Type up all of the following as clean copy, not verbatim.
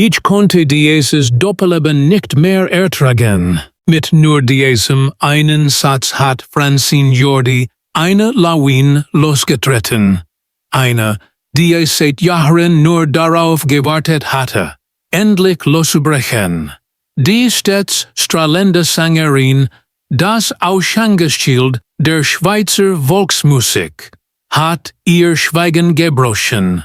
Ich konnte dieses Doppelleben nicht mehr ertragen. Mit nur diesem einen Satz hat Francine Jordi eine Lawine losgetreten. Eine, die seit Jahren nur darauf gewartet hatte, endlich loszubrechen. Die stets strahlende Sängerin, das Aushängeschild der Schweizer Volksmusik, hat ihr Schweigen gebrochen.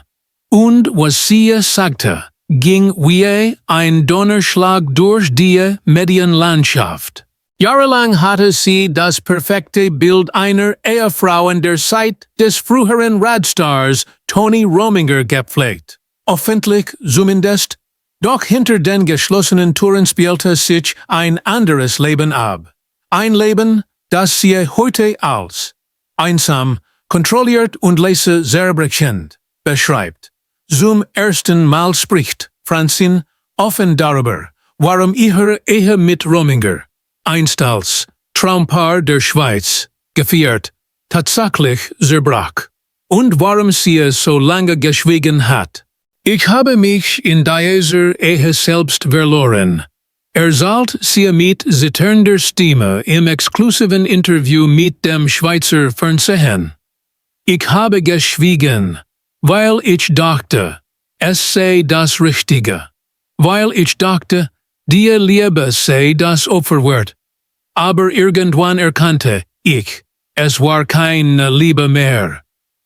Und was sie sagte, ging wie ein Donnerschlag durch die Medienlandschaft. Jahrelang hatte sie das perfekte Bild einer Ehefrau in der Zeit des früheren Radstars Tony Rominger gepflegt. Öffentlich zumindest. Doch hinter den geschlossenen Türen spielte sich ein anderes Leben ab. Ein Leben, das sie heute als einsam, kontrolliert und leise zerbrechend beschreibt. Zum ersten Mal spricht Francine offen darüber, warum ihre Ehe mit Rominger, einst als Traumpaar der Schweiz, gefeiert, tatsächlich zerbrach. Und warum sie es so lange geschwiegen hat. Ich habe mich in dieser Ehe selbst verloren. Erzählt sie mit zitternder Stimme im exklusiven Interview mit dem Schweizer Fernsehen. Ich habe geschwiegen, weil ich dachte, es sei das Richtige. Weil ich dachte, die Liebe sei das Opferwert. Aber irgendwann erkannte ich, es war keine Liebe mehr.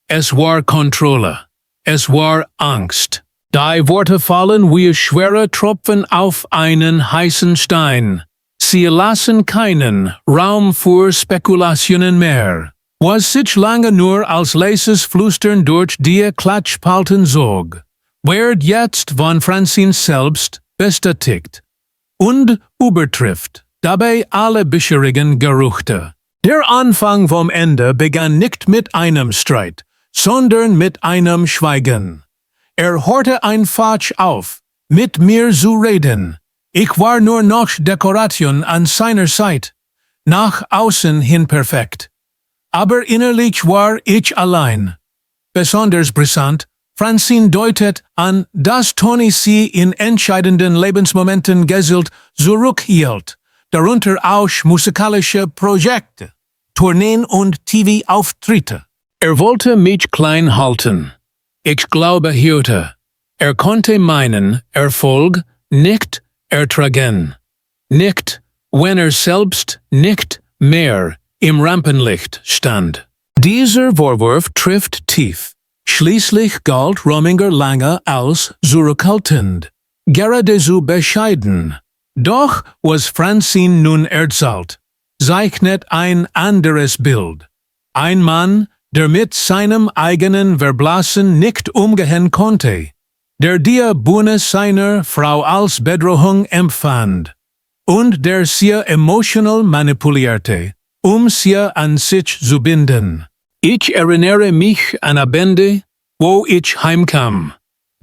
Es war Kontrolle. Es war Angst. Die Worte fallen wie schwere Tropfen auf einen heißen Stein. Sie lassen keinen Raum für Spekulationen mehr. Was sich lange nur als leises Flüstern durch die Klatschspalten zog, wird jetzt von Francine selbst bestätigt und übertrifft dabei alle bisherigen Gerüchte. Der Anfang vom Ende begann nicht mit einem Streit, sondern mit einem Schweigen. Hörte einfach auf, mit mir zu reden. Ich war nur noch Dekoration an seiner Seite. Nach außen hin perfekt. Aber innerlich war ich allein. Besonders brisant, Francine deutet an, dass Tony sie in entscheidenden Lebensmomenten gezielt zurückhielt, darunter auch musikalische Projekte, Tourneen und TV-Auftritte. Wollte mich klein halten. Ich glaube heute, konnte meinen Erfolg nicht ertragen. Nicht, wenn selbst nicht mehr im Rampenlicht stand. Dieser Vorwurf trifft tief. Schließlich galt Rominger lange als zurückhaltend, geradezu bescheiden. Doch was Francine nun erzählt, zeichnet ein anderes Bild. Ein Mann, der mit seinem eigenen Verblassen nicht umgehen konnte, der die Bühne seiner Frau als Bedrohung empfand und der sie emotional manipulierte, sie an sich zu binden. Ich erinnere mich an Abende, wo ich heimkam,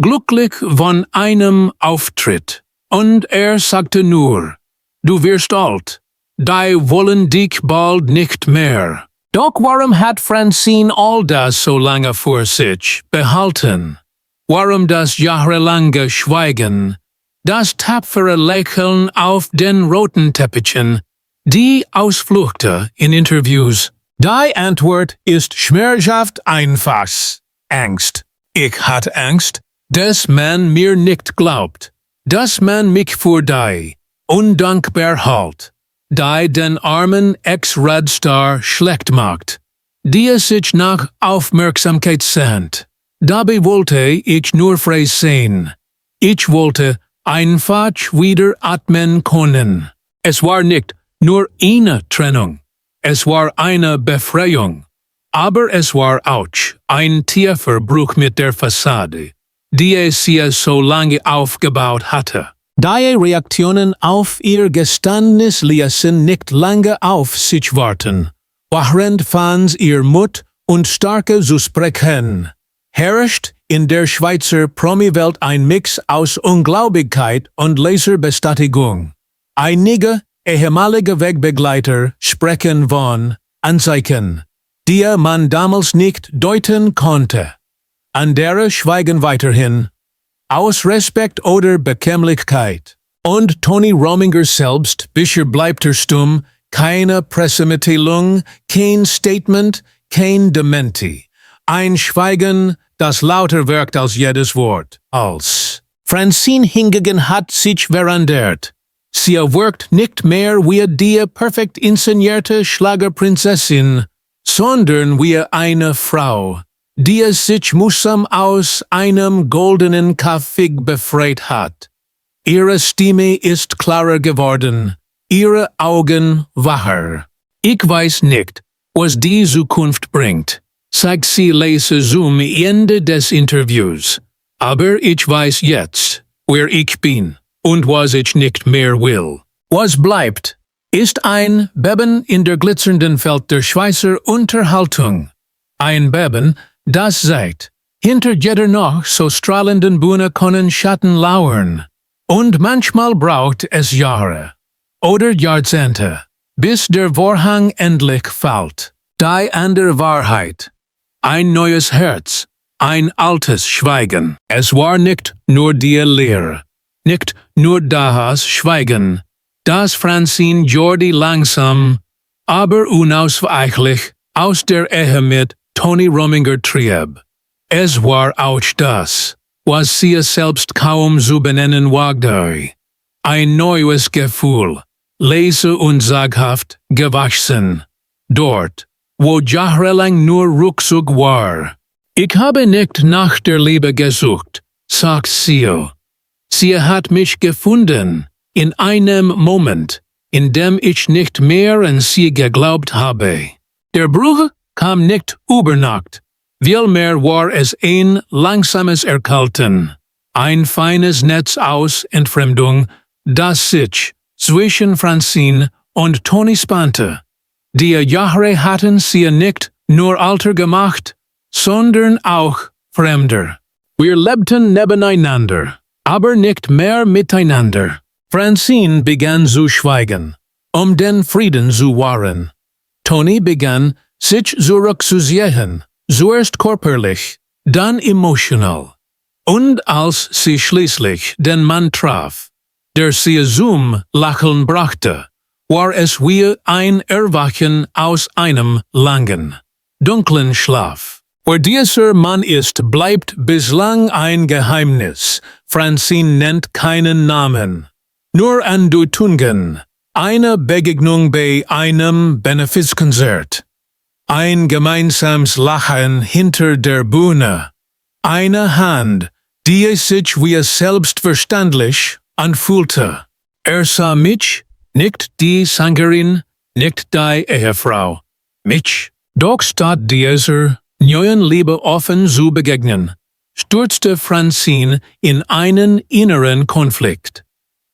glücklich von einem Auftritt, und sagte nur, du wirst alt, die wollen dich bald nicht mehr. Doch warum hat Francine all das so lange für sich behalten? Warum das jahrelange Schweigen, das tapfere Lächeln auf den roten Teppichen, die Ausflüchte in Interviews? Die Antwort ist schmerzhaft einfach. Angst. Ich hatte Angst, dass man mir nicht glaubt, dass man mich für die undankbar hält, die den armen Ex-Radstar schlecht macht, die sich nach Aufmerksamkeit sehnt. Dabei wollte ich nur frei sein. Ich wollte einfach wieder atmen können. Es war nicht nur eine Trennung. Es war eine Befreiung. Aber es war auch ein tiefer Bruch mit der Fassade, die sie so lange aufgebaut hatte. Die Reaktionen auf ihr Geständnis ließen nicht lange auf sich warten. Während Fans ihr Mut und Stärke zu sprechen, herrscht in der Schweizer Promi-Welt ein Mix aus Unglaublichkeit und Laserbestätigung. Einige ehemalige Wegbegleiter sprechen von Anzeichen, die man damals nicht deuten konnte. Andere schweigen weiterhin. aus Respekt oder Bequemlichkeit. Und Tony Rominger selbst, bisher bleibt stumm, keine Pressemitteilung, kein Statement, kein Dementi. Ein Schweigen, das lauter wirkt als jedes Wort. Als Francine hingegen hat sich verändert. Sie wirkt nicht mehr wie die perfekt inszenierte Schlagerprinzessin, sondern wie eine Frau, die sich mühsam aus einem goldenen Käfig befreit hat. Ihre Stimme ist klarer geworden, ihre Augen wacher. Ich weiß nicht, was die Zukunft bringt, sagt sie leise zum Ende des Interviews. Aber ich weiß jetzt, wer ich bin und was ich nicht mehr will. Was bleibt, ist ein Beben in der glitzernden Welt der Schweizer Unterhaltung. Ein Beben, das sagt, hinter jeder noch so strahlenden Bühne können Schatten lauern. Und manchmal braucht es Jahre oder Jahrzehnte, bis der Vorhang endlich fällt. Die andere Wahrheit. Ein neues Herz, ein altes Schweigen. Es war nicht nur die Lehre, nicht nur das Schweigen, das Francine Jordi langsam, aber unausweichlich aus der Ehe mit Tony Rominger trieb. Es war auch das, was sie selbst kaum zu benennen wagte. Ein neues Gefühl, leise und zaghaft, gewachsen. Dort, wo jahrelang nur Rückzug war. Ich habe nicht nach der Liebe gesucht, sagt sie. Sie hat mich gefunden, in einem Moment, in dem ich nicht mehr an sie geglaubt habe. Der Bruch kam nicht über Nacht. Vielmehr war es ein langsames Erkalten, ein feines Netz aus Entfremdung, das sich zwischen Francine und Tony spannte. Die Jahre hatten sie nicht nur alter gemacht, sondern auch fremder. Wir lebten nebeneinander, aber nicht mehr miteinander. Francine begann zu schweigen, den Frieden zu wahren. Tony begann, sich zurückzuziehen. Zuerst körperlich, dann emotional. Und als sie schließlich den Mann traf, der sie zum Lachen brachte, war es wie ein Erwachen aus einem langen, dunklen Schlaf. Wer dieser Mann ist, bleibt bislang ein Geheimnis. Francine nennt keinen Namen. Nur Andeutungen. Eine Begegnung bei einem Benefizkonzert. Ein gemeinsames Lachen hinter der Bühne. Eine Hand, die sich wie selbstverständlich anfühlte. Sah mich, nicht die Sängerin, nicht die Ehefrau. Mich. Doch statt dieser neuen Liebe offen zu begegnen, stürzte Francine in einen inneren Konflikt.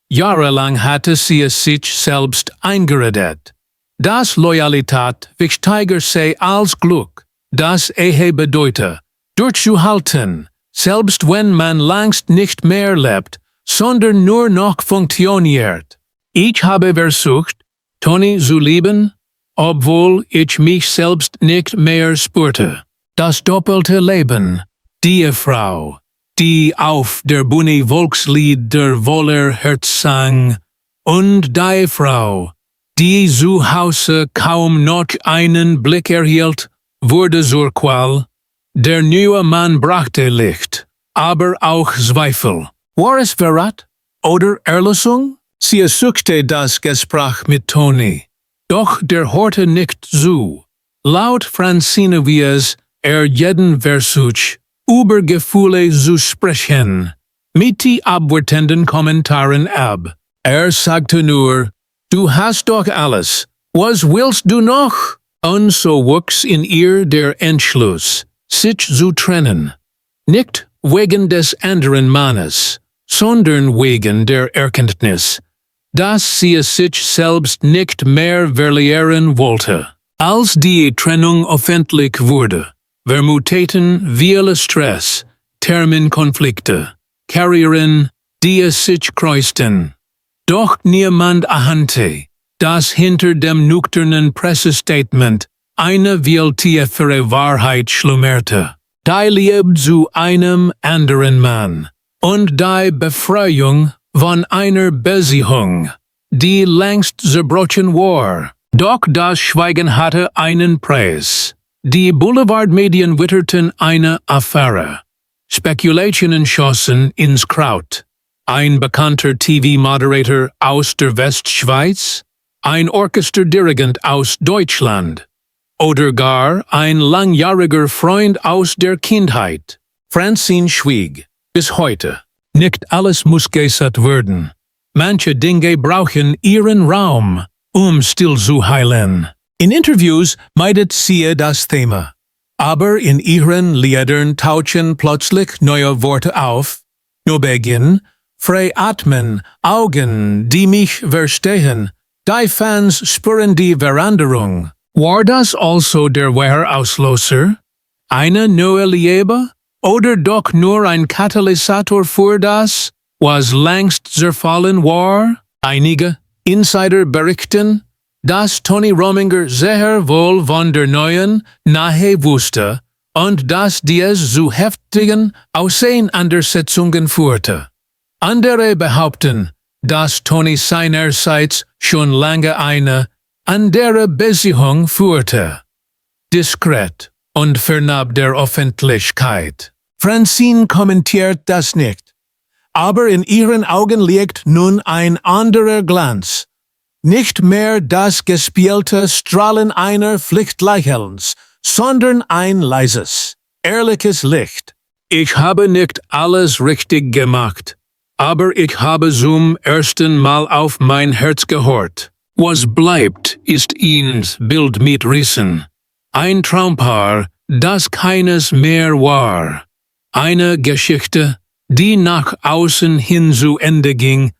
Jahrelang hatte sie es sich selbst eingeredet, dass Loyalität wichtiger sei als Glück, dass Ehe bedeute, durchzuhalten, selbst wenn man längst nicht mehr lebt, sondern nur noch funktioniert. Ich habe versucht, Tony zu lieben, obwohl ich mich selbst nicht mehr spürte. Das doppelte Leben, die Frau, die auf der Bühne Volkslieder voller Herz sang, und die Frau, die zu Hause kaum noch einen Blick erhielt, wurde zur Qual. Der neue Mann brachte Licht, aber auch Zweifel. War es Verrat oder Erlösung? Sie suchte das Gespräch mit Tony, doch der hörte nicht zu. Laut Francine wie es jeden Versuch, über Gefühle zu sprechen, mit die abwertenden Kommentaren ab. Sagte nur, du hast doch alles, was willst du noch? Und so wuchs in ihr der Entschluss, sich zu trennen. Nicht wegen des anderen Mannes, sondern wegen der Erkenntnis, dass sie es sich selbst nicht mehr verlieren wollte. Als die Trennung öffentlich wurde, vermuteten viele Stress, Terminkonflikte, Karrieren, die es sich kreuzten. Doch niemand ahnte, dass hinter dem nüchternen Pressestatement eine viel tiefere Wahrheit schlummerte. Die Liebe zu einem anderen Mann, und die Befreiung von einer Beziehung, die längst zerbrochen war. Doch das Schweigen hatte einen Preis. Die Boulevardmedien witterten eine Affäre. Spekulationen schossen ins Kraut. Ein bekannter TV-Moderator aus der Westschweiz, ein Orchesterdirigent aus Deutschland oder gar ein langjähriger Freund aus der Kindheit. Francine schwieg. Bis heute. Nicht alles muss gesagt werden. Manche Dinge brauchen ihren Raum, stillzuhalten. In Interviews meidet sie das Thema. Aber in ihren Liedern tauchen plötzlich neue Worte auf. Nur Beginn, frei atmen, Augen, die mich verstehen. Die Fans spüren die Veränderung. War das also der Wahre-Auslöser? Eine neue Liebe? Oder doch nur ein Katalysator für das, was längst zerfallen war? Einige Insider berichten, dass Tony Rominger sehr wohl von der neuen Nahe wusste und dass dies zu heftigen Auseinandersetzungen führte. Andere behaupten, dass Tony seinerseits schon lange eine andere Beziehung führte. Diskret und fernab der Öffentlichkeit. Francine kommentiert das nicht. Aber in ihren Augen liegt nun ein anderer Glanz. Nicht mehr das gespielte Strahlen einer Pflichtlächelns, sondern ein leises, ehrliches Licht. Ich habe nicht alles richtig gemacht, aber ich habe zum ersten Mal auf mein Herz gehört. Was bleibt, ist ins Bild mitrissen. Ein Traumpaar, das keines mehr war. Eine Geschichte, die nach außen hin zu Ende ging,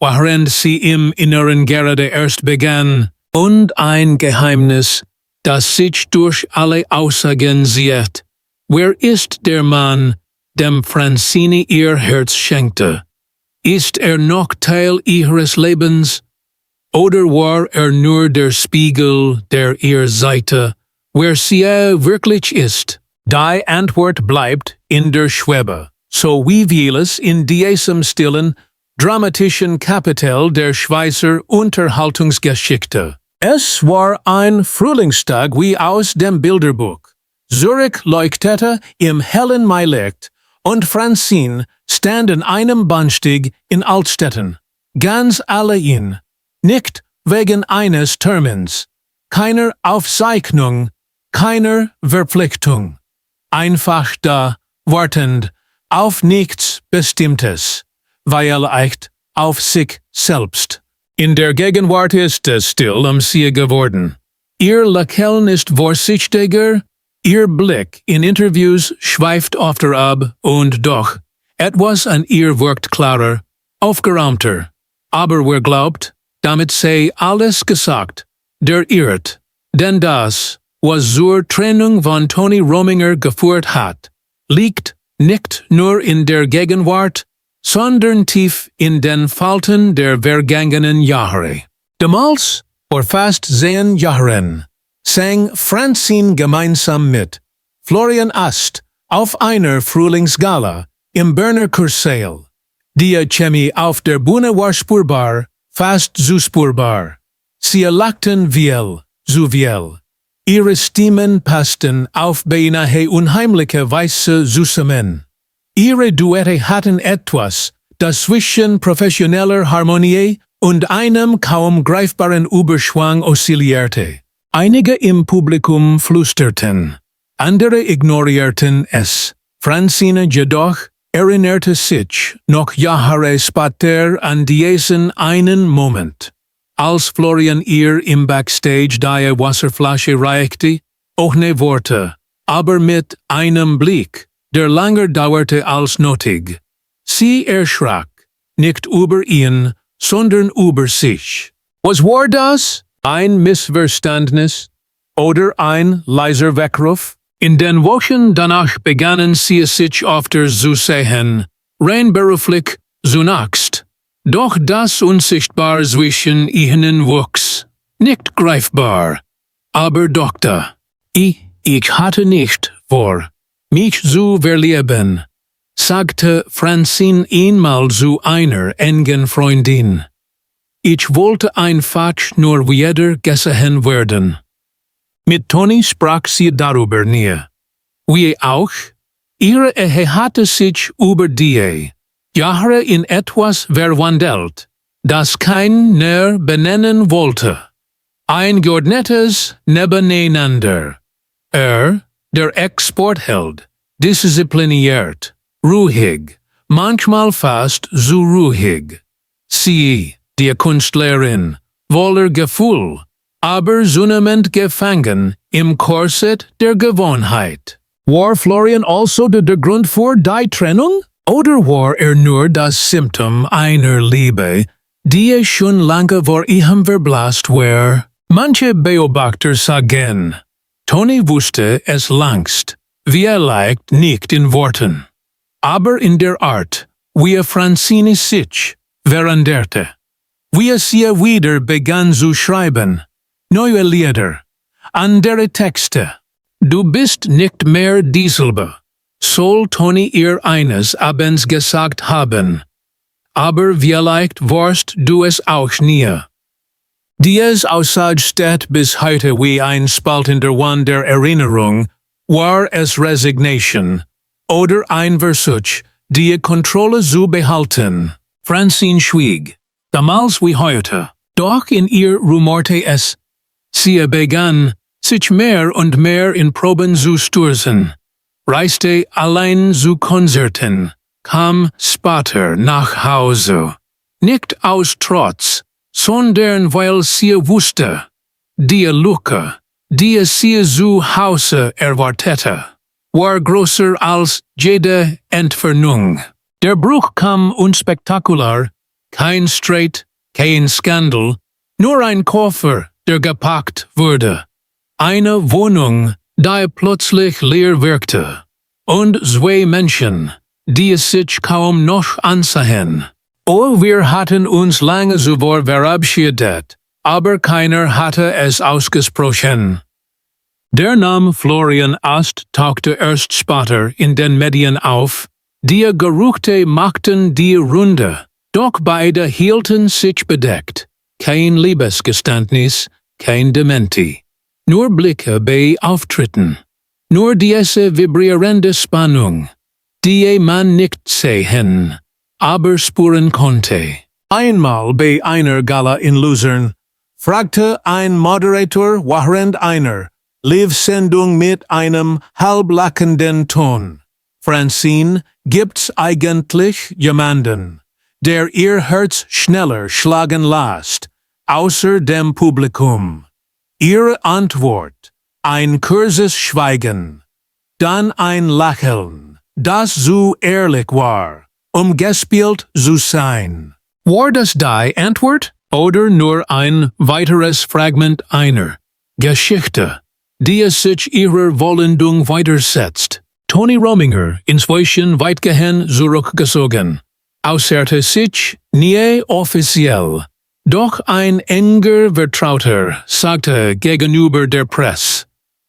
während sie im Inneren gerade erst begann, und ein Geheimnis, das sich durch alle Aussagen zieht. Wer ist der Mann, dem Francine ihr Herz schenkte? Ist er noch Teil ihres Lebens? Oder war er nur der Spiegel, der ihr zeigte, wer sie wirklich ist? Die Antwort bleibt in der Schwebe, so wie vieles in diesem stillen, dramatischen Kapitel der Schweizer Unterhaltungsgeschichte. Es war ein Frühlingstag wie aus dem Bilderbuch. Zürich leuchtete im hellen Mailicht und Francine stand an einem Bahnsteig in Altstetten, ganz allein, nicht wegen eines Termins, keiner Aufzeichnung, keiner Verpflichtung. Einfach da, wartend, auf nichts Bestimmtes, weil echt auf sich selbst. In der Gegenwart ist es still sie geworden. Ihr Lächeln ist vorsichtiger, ihr Blick in Interviews schweift öfter ab und doch, etwas an ihr wirkt klarer, aufgeräumter. Aber wer glaubt, damit sei alles gesagt, der irrt. Denn das, was zur Trennung von Tony Rominger geführt hat, liegt nicht nur in der Gegenwart, sondern tief in den Falten der vergangenen Jahre. Damals, vor fast 10 Jahren, sang Francine gemeinsam mit Florian Ast auf einer Frühlingsgala im Berner Kursaal. Die Chemie auf der Bühne war spürbar, fast zu spürbar. Sie lachten viel, zu viel. Ihre Stimmen passten auf beinahe unheimliche Weise zusammen. Ihre Duette hatten etwas, das zwischen professioneller Harmonie und einem kaum greifbaren Überschwang oszillierte. Einige im Publikum flüsterten, andere ignorierten es. Francine jedoch erinnerte sich noch Jahre später an diesen einen Moment. Als Florian ihr im Backstage die Wasserflasche reichte, ohne Worte, aber mit einem Blick, der länger dauerte als nötig. Sie erschrak, nicht über ihn, sondern über sich. Was war das? Ein Missverständnis? Oder ein leiser Weckruf? In den Wochen danach begannen sie sich öfter zu sehen, rein beruflich zunächst. Doch das Unsichtbare zwischen ihnen wuchs, nicht greifbar, aber doch da. Ich hatte nicht vor, mich zu verlieben. sagte Francine einmal zu einer engen Freundin. Ich wollte einfach nur wieder gesehen werden. Mit Tony sprach sie darüber nie. Wie auch, ihre Ehe hatte sich über die Jahre in etwas verwandelt, das keiner benennen wollte. Eingeordnetes Nebeneinander. Der Exportheld, diszipliniert, ruhig, manchmal fast zu ruhig. Sie, die Künstlerin, voller Gefühl, aber zunehmend gefangen im Korsett der Gewohnheit. War Florian also der Grund für die Trennung? Oder war nur das Symptom einer Liebe, die schon lange vor ihm verblasst war? Manche Beobachter sagen, Tony wusste es längst, vielleicht nicht in Worten, aber in der Art, wie Francine sich veränderte, wie sie wieder begann zu schreiben, neue Lieder, andere Texte. Du bist nicht mehr dieselbe, soll Tony ihr eines Abends gesagt haben, aber vielleicht warst du es auch nie. Dies Aussage steht bis heute wie ein spaltender Wand der Erinnerung, war es Resignation oder ein Versuch, die Kontrolle zu behalten. Francine schwieg, damals wie heute, doch in ihr rumorte es. Sie begann, sich mehr und mehr in Proben zu stürzen, reiste allein zu Konzerten, kam später nach Hause, nicht aus Trotz, sondern weil sie wusste, die Lücke, die sie zu Hause erwartete, war größer als jede Entfernung. Der Bruch kam unspektakulär, kein Streit, kein Skandal, nur ein Koffer, der gepackt wurde. Eine Wohnung, die plötzlich leer wirkte. Und zwei Menschen, die sich kaum noch ansahen. Oh, wir hatten uns lange zuvor verabschiedet, aber keiner hatte es ausgesprochen. Der Name Florian Ast tauchte erst später in den Medien auf, die Gerüchte machten die Runde, doch beide hielten sich bedeckt. Kein Liebesgeständnis, kein Dementi. Nur Blicke bei Auftritten. Nur diese vibrierende Spannung, die man nicht sehen, aber spüren konnte. Einmal bei einer Gala in Luzern fragte ein Moderator während einer Live-Sendung mit einem halblachenden Ton: Francine, gibt's eigentlich jemanden, der ihr Herz schneller schlagen lässt, außer dem Publikum? Ihre Antwort: ein kurzes Schweigen, dann ein Lächeln, das so ehrlich war, gespielt zu sein. War das die Antwort? Oder nur ein weiteres Fragment einer Geschichte, die sich ihrer Vollendung weitersetzt? Tony Rominger, inzwischen weitgehend zurückgezogen, äußerte sich nie offiziell. Doch ein enger Vertrauter sagte gegenüber der Presse,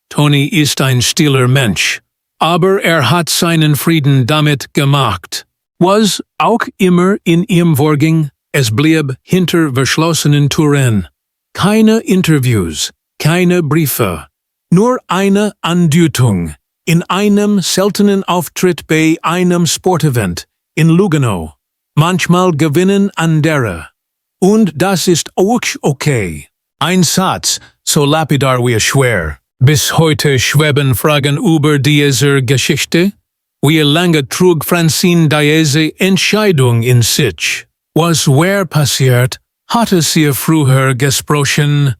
Tony ist ein stiller Mensch, aber hat seinen Frieden damit gemacht. Was auch immer in ihm vorging, es blieb hinter verschlossenen Türen. Keine Interviews, keine Briefe, nur eine Andeutung in einem seltenen Auftritt bei einem Sportevent in Lugano. Manchmal gewinnen andere. Und das ist auch okay. Ein Satz, so lapidar wie schwer. Bis heute schweben Fragen über diese Geschichte. Wie lange trug Francine diese Entscheidung in sich? Was war passiert? Hatte sie früher gesprochen?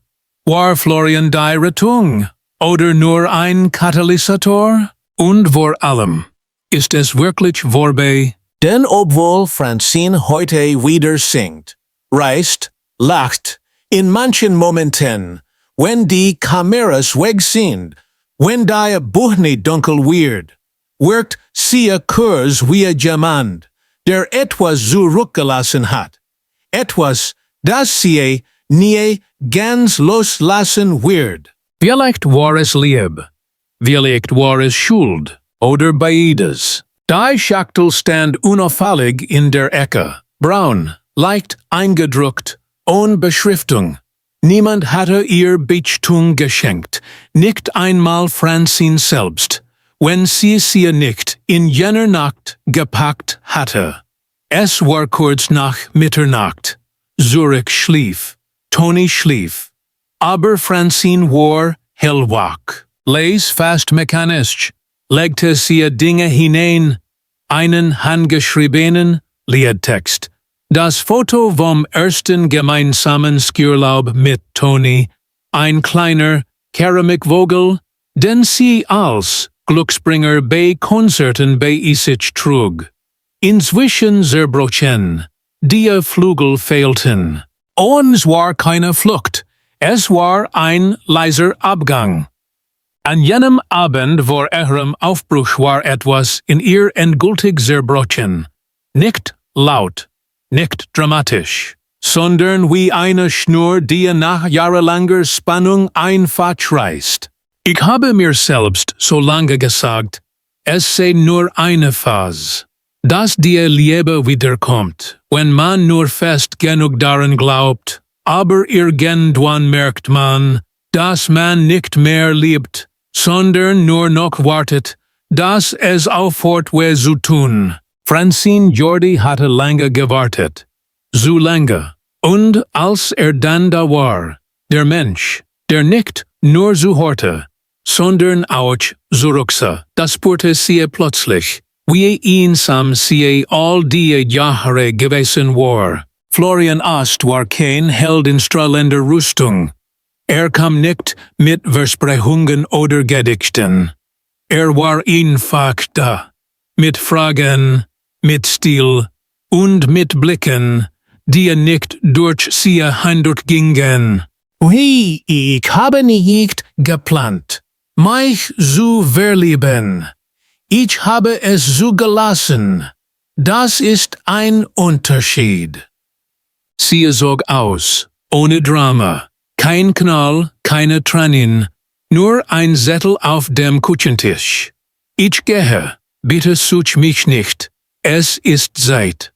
War Florian die Rettung? Oder nur ein Katalysator? Und vor allem, ist es wirklich vorbei? Denn obwohl Francine heute wieder singt, reist, lacht, in manchen Momenten, wenn die Kameras weg sind, wenn die Bühne dunkel wird, wirkt sie kurz wie jemand, der etwas zurückgelassen hat. Etwas, das sie nie ganz loslassen wird. Vielleicht war es Liebe, vielleicht war es Schuld, oder beides. Die Schachtel stand unauffällig in der Ecke, braun, leicht eingedruckt, ohne Beschriftung. Niemand hatte ihr Beichtung geschenkt, nicht einmal Francine selbst, wenn sie nicht in jener Nacht gepackt hatte. Es war kurz nach Mitternacht. Zurich schlief, Tony schlief, aber Francine war hellwach, las fast mechanisch, legte sie Dinge hinein, einen handgeschriebenen Liedtext, das Foto vom ersten gemeinsamen Skierlaub mit Tony, ein kleiner Keramikwogel, den sie als Glücksbringer bei Konzerten bei sich trug. Inzwischen zerbrochen, die Flügel fehlten. Uns war keine Flucht, es war ein leiser Abgang. An jenem Abend vor ihrem Aufbruch war etwas in ihr endgültig zerbrochen. Nicht laut, nicht dramatisch, sondern wie eine Schnur, die nach jahrelanger Spannung einfach reißt. Ich habe mir selbst so lange gesagt, es sei nur eine Phase. Dass die Liebe wiederkommt, wenn man nur fest genug daran glaubt, aber irgendwann merkt man, dass man nicht mehr liebt, sondern nur noch wartet, dass es aufhört weh zu tun. Francine Jordi hatte lange gewartet. Zu lange. Und als dann da war, der Mensch, der nicht nur zuhörte, sondern auch zurücksah, das spürte sie plötzlich, wie einsam sie all die Jahre gewesen war. Florian Ost war kein Held in strahlender Rüstung. Kam nicht mit Versprechungen oder Gedichten. War einfach da. Mit Fragen, mit Stil und mit Blicken, die nicht durch sie hindurchgingen. Wie, ich habe nicht geplant, mich zu verlieben. Ich habe es zugelassen. Das ist ein Unterschied. Sie zog aus, ohne Drama. Kein Knall, keine Tränen, nur ein Zettel auf dem Küchentisch. Ich gehe, bitte such mich nicht, es ist Zeit.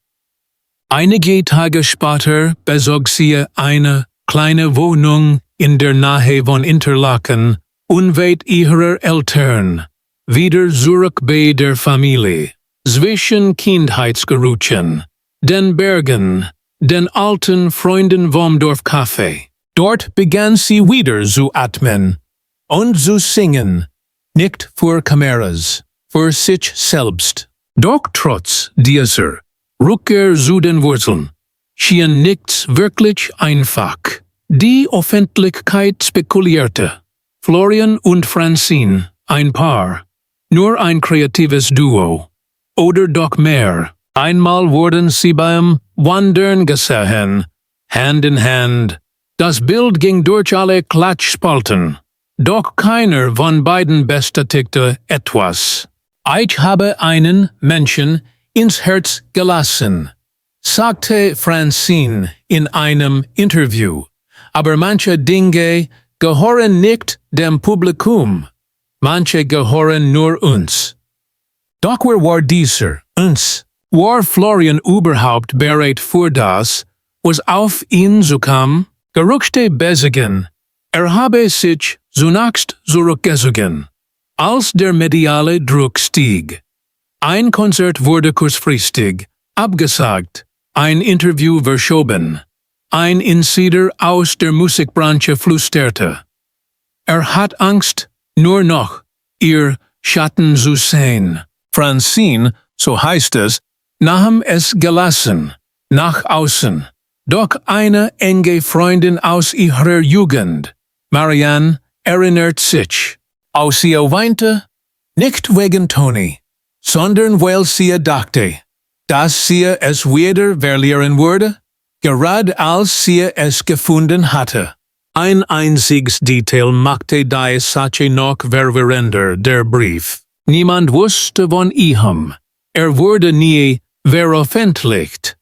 Einige Tage später bezog sie eine kleine Wohnung in der Nähe von Interlaken, unweit ihrer Eltern, wieder zurück bei der Familie, zwischen Kindheitsgerüchen, den Bergen, den alten Freunden vom Dorfcafé. Dort begann sie wieder zu atmen und zu singen, nicht für Kameras, für sich selbst. Doch trotz dieser Rückkehr zu den Wurzeln schien nichts wirklich einfach. Die Öffentlichkeit spekulierte. Florian und Francine, ein Paar, nur ein kreatives Duo. Oder doch mehr. Einmal wurden sie beim Wandern gesehen, Hand in Hand. Das Bild ging durch alle Klatschspalten. Doch keiner von beiden bestätigte etwas. Ich habe einen Menschen ins Herz gelassen, sagte Francine in einem Interview. Aber manche Dinge gehören nicht dem Publikum. Manche gehören nur uns. Doch wer war dieser uns? War Florian überhaupt bereit für das, was auf ihn zukam? Gerüchte besagen, habe sich zunächst zurückgezogen, als der mediale Druck stieg. Ein Konzert wurde kurzfristig abgesagt, ein Interview verschoben. Ein Insider aus der Musikbranche flüsterte. Hat Angst, nur noch ihr Schatten zu sehen. Francine, so heißt es, nahm es gelassen, nach außen. Doch eine enge Freundin aus ihrer Jugend, Marianne, erinnert sich. Als sie weinte, nicht wegen Tony, sondern weil sie dachte, dass sie es wieder verlieren würde, gerade als sie es gefunden hatte. Ein einziges Detail machte die Sache noch verwirrender, der Brief. Niemand wusste von ihm. Wurde nie veröffentlicht.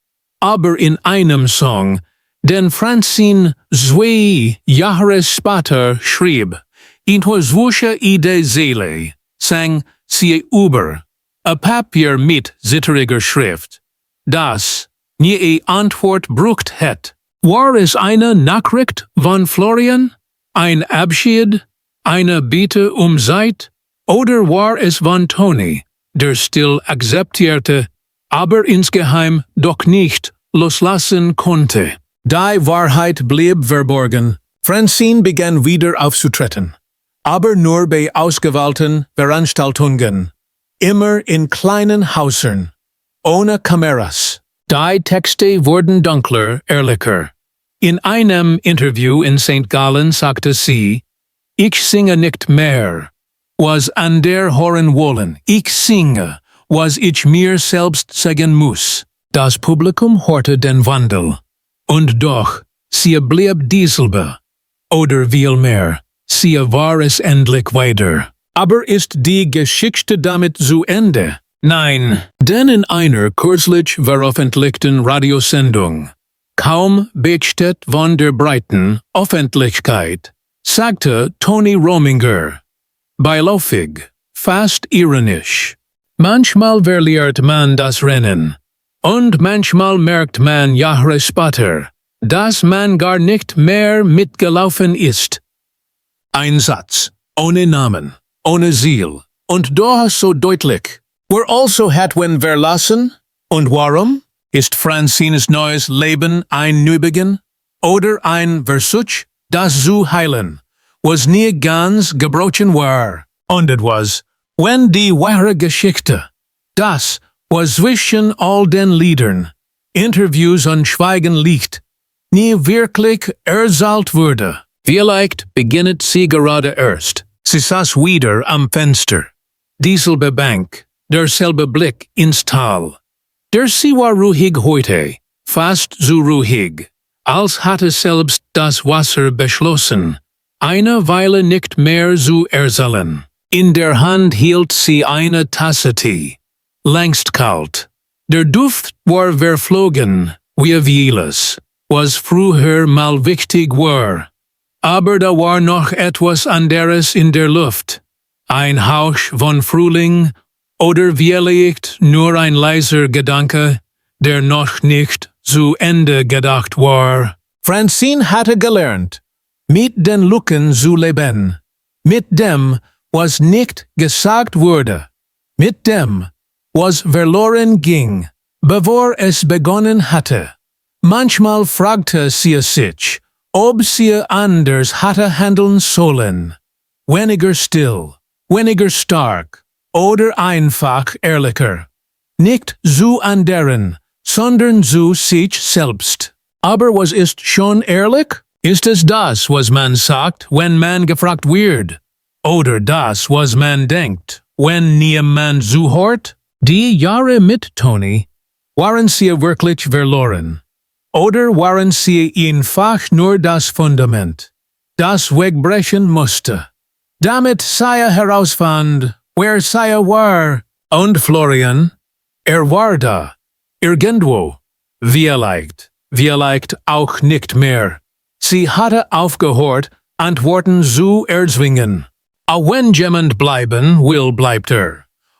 Aber in einem Song, den Francine 2 Jahre später schrieb, in zwischen der Seele, sang sie über A Papier mit zitteriger Schrift, das nie Antwort brucht het. War es eine Nachricht von Florian? Ein Abschied? Eine Bitte Zeit? Oder war es von Tony, der still akzeptierte, aber insgeheim doch nicht loslassen konnte? Die Wahrheit blieb verborgen. Francine begann wieder aufzutreten, aber nur bei ausgewählten Veranstaltungen, immer in kleinen Häusern, ohne Kameras. Die Texte wurden dunkler, ehrlicher. In einem Interview in St. Gallen sagte sie, ich singe nicht mehr, was andere hören wollen. Ich singe, was ich mir selbst sagen muss. Das Publikum hörte den Wandel. Und doch, sie blieb dieselbe. Oder vielmehr, sie war es endlich weiter. Aber ist die Geschichte damit zu Ende? Nein, denn in einer kürzlich veröffentlichten Radiosendung, kaum berichtet von der breiten Öffentlichkeit, sagte Tony Rominger, beiläufig, fast ironisch, manchmal verliert man das Rennen, und manchmal merkt man Jahre später, dass man gar nicht mehr mitgelaufen ist. Ein Satz, ohne Namen, ohne Ziel, und doch so deutlich. Wer also hat wen verlassen? Und warum? Ist Francines neues Leben ein Neubeginn? Oder ein Versuch, das zu heilen, was nie ganz gebrochen war? Und es was, wenn die wahre Geschichte, das, was zwischen all den Liedern, Interviews und Schweigen liegt, nie wirklich erzählt wurde. Vielleicht beginnt sie gerade erst. Sie saß wieder am Fenster. Dieselbe Bank, derselbe Blick ins Tal. Der sie war ruhig heute, fast so ruhig, als hatte selbst das Wasser beschlossen, eine Weile nicht mehr zu erzählen. In der Hand hielt sie eine Tasse Tee, längst kalt. Der Duft war verflogen, wie vieles, was früher mal wichtig war. Aber da war noch etwas anderes in der Luft. Ein Hauch von Frühling, oder vielleicht nur ein leiser Gedanke, der noch nicht zu Ende gedacht war. Francine hatte gelernt, mit den Lücken zu leben, mit dem, was nicht gesagt wurde, mit dem, was verloren ging, bevor es begonnen hatte. Manchmal fragte sie sich, ob sie anders hatte handeln sollen. Weniger still, weniger stark, oder einfach ehrlicher. Nicht zu anderen, sondern zu sich selbst. Aber was ist schon ehrlich? Ist es das, was man sagt, wenn man gefragt wird? Oder das, was man denkt, wenn niemand zuhört? Die Jahre mit Tony, waren sie wirklich verloren? Oder waren sie einfach nur das Fundament, das wegbrechen musste? Damit sie herausfand, wer sie war, und Florian, war da, irgendwo, vielleicht auch nicht mehr. Sie hatte aufgehört, Antworten zu erzwingen. Auch wenn jemand bleiben will, bleibt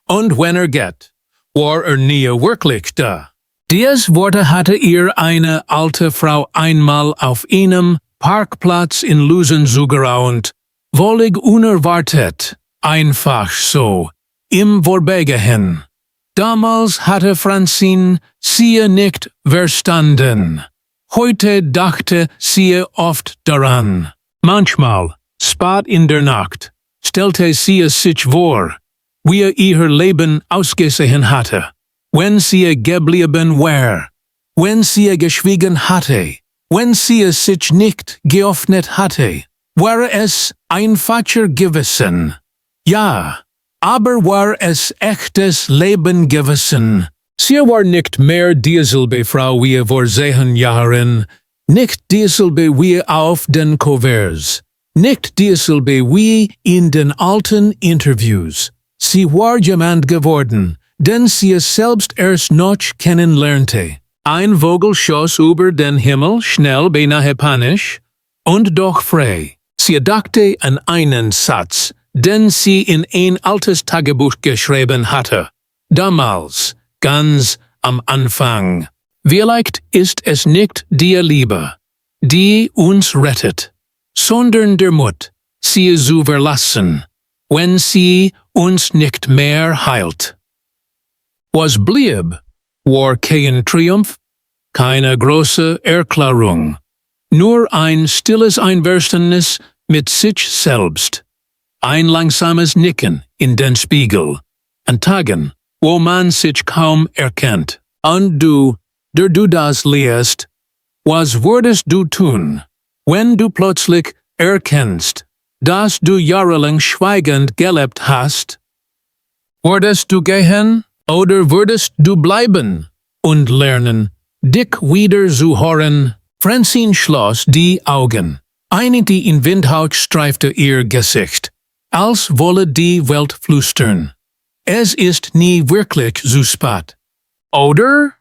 Und wenn geht, war nie wirklich da. Diese Worte hatte ihr eine alte Frau einmal auf einem Parkplatz in Lusen zugeraunt, völlig unerwartet. Einfach so, im Vorbeigehen. Damals hatte Francine sie nicht verstanden. Heute dachte sie oft daran. Manchmal, spät in der Nacht, stellte sie sich vor, wie ihr Leben ausgesehen hatte, wenn sie geblieben war, wenn sie geschwiegen hatte, wenn sie sich nicht geöffnet hatte, war es einfacher gewesen. Ja, aber war es echtes Leben gewesen? Sie war nicht mehr dieselbe Frau wie vor 10 Jahren, nicht dieselbe wie auf den Kuverts, nicht dieselbe wie in den alten Interviews. Sie war jemand geworden, den sie selbst erst noch kennenlernte. Ein Vogel schoss über den Himmel, schnell, beinahe panisch, und doch frei. Sie dachte an einen Satz, den sie in ein altes Tagebuch geschrieben hatte. damals, ganz am Anfang. Vielleicht ist es nicht die Liebe, die uns rettet, sondern der Mut, sie zu verlassen, wenn sie uns nicht mehr heilt. Was blieb, war kein Triumph, keine große Erklärung, nur ein stilles Einverständnis mit sich selbst, ein langsames Nicken in den Spiegel, an Tagen, wo man sich kaum erkennt. Und du, der du das liest, was würdest du tun, wenn du plötzlich erkennst, dass du jahrelang schweigend gelebt hast? Würdest du gehen, oder würdest du bleiben und lernen, dich wieder zu hören? Francine schloss die Augen. Eine die in Windhauch streifte ihr Gesicht, als wolle die Welt flüstern. Es ist nie wirklich zu spät. Oder?